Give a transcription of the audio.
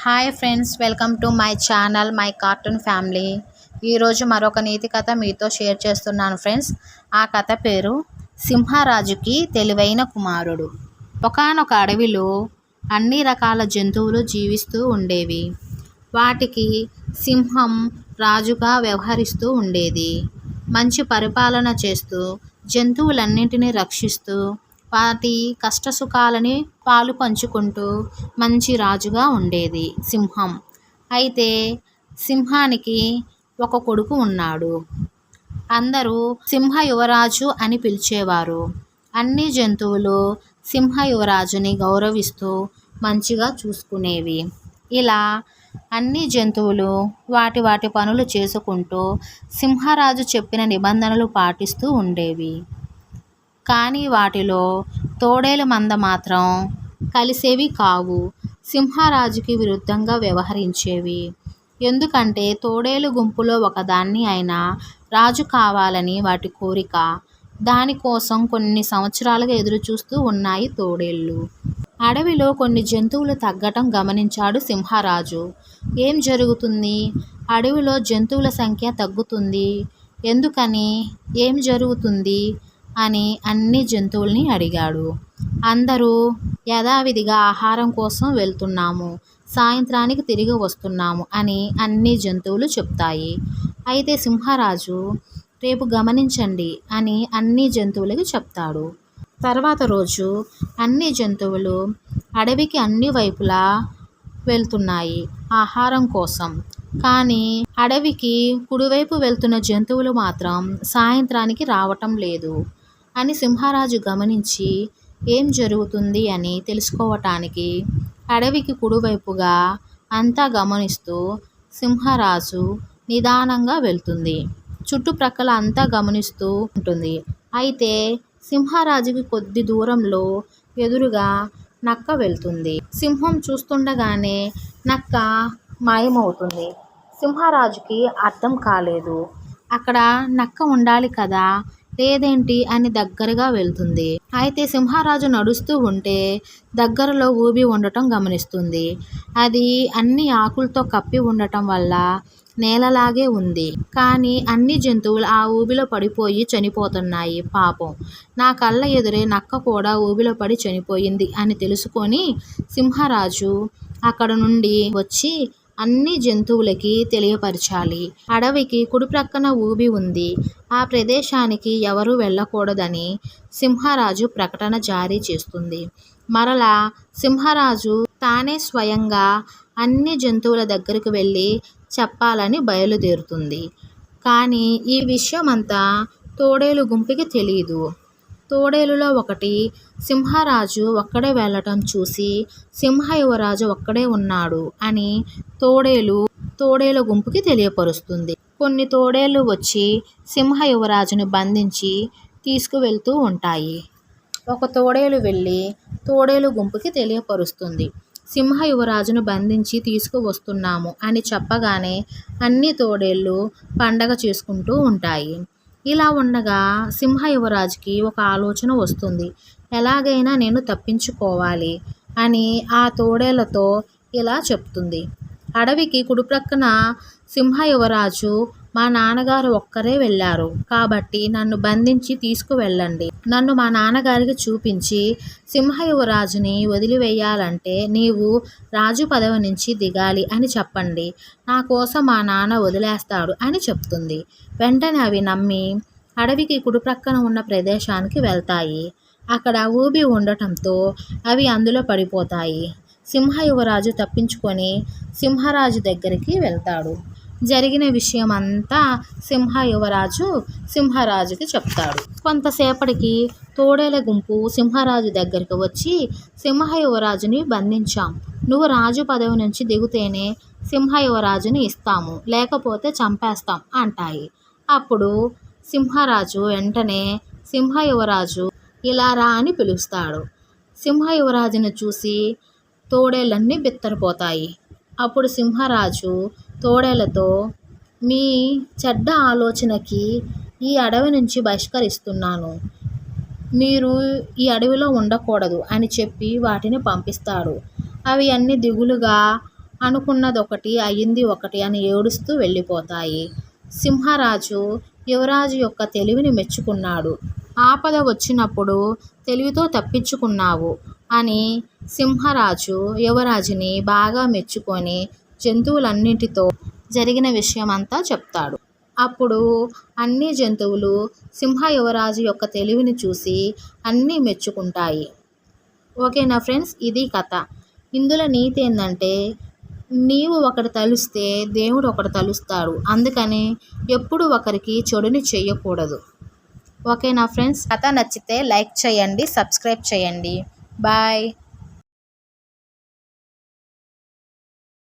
Hi friends, welcome to my channel my cartoon family. ఈరోజు మరొక నీతి కథ మీతో షేర్ చేస్తున్నాను ఫ్రెండ్స్. ఆ కథ పేరు సింహరాజుకి తెలివైన కుమారుడు. ఒకానొక అడవిలో అన్ని రకాల జంతువులు జీవిస్తూ ఉండేవి. వాటికి సింహం రాజుగా వ్యవహరిస్తూ ఉండేది. మంచి పరిపాలన చేస్తూ జంతువులన్నింటినీ రక్షిస్తూ వాటి కష్టసుఖాలని పాలు పంచుకుంటూ మంచి రాజుగా ఉండేది సింహం. అయితే సింహానికి ఒక కొడుకు ఉన్నాడు. అందరూ సింహ యువరాజు అని పిలిచేవారు. అన్ని జంతువులు సింహ యువరాజుని గౌరవిస్తూ మంచిగా చూసుకునేవి. ఇలా అన్ని జంతువులు వాటి వాటి పనులు చేసుకుంటూ సింహరాజు చెప్పిన నిబంధనలు పాటిస్తూ ఉండేవి. కానీ వాటిలో తోడేలు మంద మాత్రం కలిసేవి కావు. సింహరాజుకి విరుద్ధంగా వ్యవహరించేవి. ఎందుకంటే తోడేలు గుంపులో ఒకదాన్ని అయిన రాజు కావాలని వాటి కోరిక. దానికోసం కొన్ని సంవత్సరాలుగా ఎదురుచూస్తూ ఉన్నాయి తోడేళ్ళు. అడవిలో కొన్ని జంతువులు తగ్గటం గమనించాడు సింహరాజు. ఏం జరుగుతుంది? అడవిలో జంతువుల సంఖ్య తగ్గుతుంది. ఎందుకని? ఏం జరుగుతుంది అని అన్ని జంతువుల్ని అడిగాడు. అందరూ యథావిధిగా ఆహారం కోసం వెళ్తున్నాము, సాయంత్రానికి తిరిగి వస్తున్నాము అని అన్ని జంతువులు చెప్తాయి. అయితే సింహరాజు రేపు గమనించండి అని అన్ని జంతువులకి చెప్తాడు. తర్వాత రోజు అన్ని జంతువులు అడవికి అన్ని వైపులా వెళ్తున్నాయి ఆహారం కోసం. కానీ అడవికి కుడివైపు వెళ్తున్న జంతువులు మాత్రం సాయంత్రానికి రావటం లేదు అని సింహరాజు గమనించి ఏం జరుగుతుంది అని తెలుసుకోవటానికి అడవికి కుడివైపుగా అంతా గమనిస్తూ సింహరాజు నిదానంగా వెళ్తుంది. చుట్టుప్రక్కల అంతా గమనిస్తూ ఉంటుంది. అయితే సింహరాజుకి కొద్ది దూరంలో ఎదురుగా నక్క వెళ్తుంది. సింహం చూస్తుండగానే నక్క మాయమవుతుంది. సింహరాజుకి అర్థం కాలేదు. అక్కడ నక్క ఉండాలి కదా, లేదేంటి అని దగ్గరగా వెళ్తుంది. అయితే సింహరాజు నడుస్తూ ఉంటే దగ్గరలో ఊబి ఉండటం గమనిస్తుంది. అది అన్ని ఆకులతో కప్పి ఉండటం వల్ల నేలలాగే ఉంది. కానీ అన్ని జంతువులు ఆ ఊబిలో పడిపోయి చనిపోతున్నాయి. పాపం, నా కళ్ళ ఎదురే నక్క కూడా ఊబిలో పడి చనిపోయింది అని తెలుసుకొని సింహరాజు అక్కడ నుండి వచ్చి అన్ని జంతువులకి తెలియపరచాలి. అడవికి కుడిప్రక్కన ఊబి ఉంది, ఆ ప్రదేశానికి ఎవరూ వెళ్ళకూడదని సింహరాజు ప్రకటన జారీ చేస్తుంది. మరలా సింహరాజు తానే స్వయంగా అన్ని జంతువుల దగ్గరకు వెళ్ళి చెప్పాలని బయలుదేరుతుంది. కానీ ఈ విషయమంతా తోడేలు గుంపుకి తెలీదు. తోడేలులో ఒకటి సింహరాజు ఒక్కడే వెళ్ళటం చూసి సింహ యువరాజు ఒక్కడే ఉన్నాడు అని తోడేలు గుంపుకి తెలియపరుస్తుంది. కొన్ని తోడేళ్ళు వచ్చి సింహ యువరాజుని బంధించి తీసుకువెళ్తూ ఉంటాయి. ఒక తోడేలు వెళ్ళి తోడేలు గుంపుకి తెలియపరుస్తుంది, సింహ యువరాజును బంధించి తీసుకువస్తున్నాము అని చెప్పగానే అన్ని తోడేళ్ళు పండగ చేసుకుంటూ ఉంటాయి. ఇలా ఉండగా సింహ యువరాజుకి ఒక ఆలోచన వస్తుంది. ఎలాగైనా నేను తప్పించుకోవాలి అని ఆ తోడేళ్లతో ఇలా చెప్తుంది. అడవికి కుడిప్రక్కన సింహ యువరాజు మా నాన్నగారు ఒక్కరే వెళ్ళారు కాబట్టి నన్ను బంధించి తీసుకువెళ్ళండి. నన్ను మా నాన్నగారికి చూపించి సింహ యువరాజుని వదిలివేయాలంటే నీవు రాజు పదవి నుంచి దిగాలి అని చెప్పండి. నా కోసం మా నాన్న వదిలేస్తాడు అని చెప్తుంది. వెంటనే అవి నమ్మి అడవికి కుడిప్రక్కన ఉన్న ప్రదేశానికి వెళ్తాయి. అక్కడ ఊబి ఉండటంతో అవి అందులో పడిపోతాయి. సింహ యువరాజు తప్పించుకొని సింహరాజు దగ్గరికి వెళ్తాడు. జరిగిన విషయం అంతా సింహ యువరాజు సింహరాజుకి చెప్తాడు. కొంతసేపటికి తోడేల గుంపు సింహరాజు దగ్గరికి వచ్చి సింహ యువరాజుని బంధించాం, నువ్వు రాజు పదవి నుంచి దిగుతేనే సింహ యువరాజుని ఇస్తాము, లేకపోతే చంపేస్తాం అంటాయి. అప్పుడు సింహరాజు వెంటనే సింహ యువరాజు ఇలా రా అని పిలుస్తాడు. సింహ యువరాజుని చూసి తోడేళ్ళన్నీ బిత్తరపోతాయి. అప్పుడు సింహరాజు తోడేళ్లతో మీ చెడ్డ ఆలోచనకి ఈ అడవి నుంచి బహిష్కరిస్తున్నాను, మీరు ఈ అడవిలో ఉండకూడదు అని చెప్పి వాటిని పంపిస్తాడు. అవి అన్ని దిగులుగా అనుకున్నదొకటి అయ్యింది ఒకటి అని ఏడుస్తూ వెళ్ళిపోతాయి. సింహరాజు యువరాజు యొక్క తెలివిని మెచ్చుకున్నాడు. ఆపద వచ్చినప్పుడు తెలివితో తప్పించుకున్నావు అని సింహరాజు యువరాజుని బాగా మెచ్చుకొని జంతువులన్నింటితో జరిగిన విషయమంతా చెప్తాడు. అప్పుడు అన్ని జంతువులు సింహ యువరాజు యొక్క తెలివిని చూసి అన్నీ మెచ్చుకుంటాయి. ఓకేనా ఫ్రెండ్స్, ఇది కథ. ఇందులో నీతి ఏంటంటే, నీవు ఒకటి తలుస్తే దేవుడు ఒకటి తలుస్తాడు. అందుకని ఎప్పుడు ఒకరికి చెడుని చేయకూడదు. ఓకేనా ఫ్రెండ్స్, కథ నచ్చితే లైక్ చేయండి, సబ్స్క్రైబ్ చేయండి. బాయ్.